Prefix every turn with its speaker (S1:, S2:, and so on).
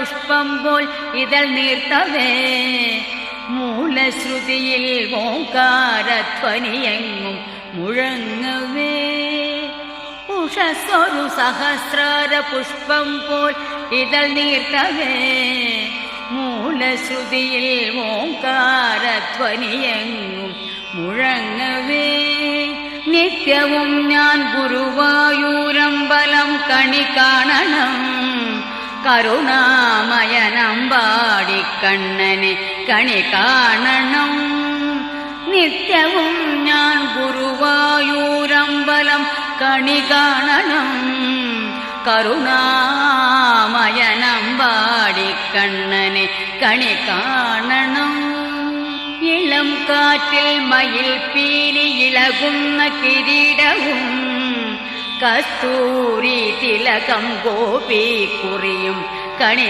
S1: പുഷ്പം പോൽ ഇതൾ നീർത്തവേ മൂലശ്രുതിയിൽ ഓംകാരധ്വനിയെങ്ങും മുഴങ്ങവേ ഉഷസ്സൊരു സഹസ്രാര പുഷ്പം പോൽ ഇതൾ നീർത്തവേ മൂലശ്രുതിയിൽ ഓംകാരധ്വനിയെങ്ങും മുഴങ്ങവേ നിത്യവും ഞാൻ ഗുരുവായൂരമ്പലം കണി കാണണം കരുണാമയനമ്പാടിക്കണ്ണനെ കണി കാണണം നിത്യവും ഞാൻ ഗുരുവായൂരമ്പലം കണി കാണണം കരുണാമയനമ്പാടിക്കണ്ണനെ കണി കാണണം ഇളം കാറ്റിൽ മയിൽ പീലി ഇളകുന്ന കിരീടവും കസ്തൂരി തിലകം ഗോപി കുറിയും കണി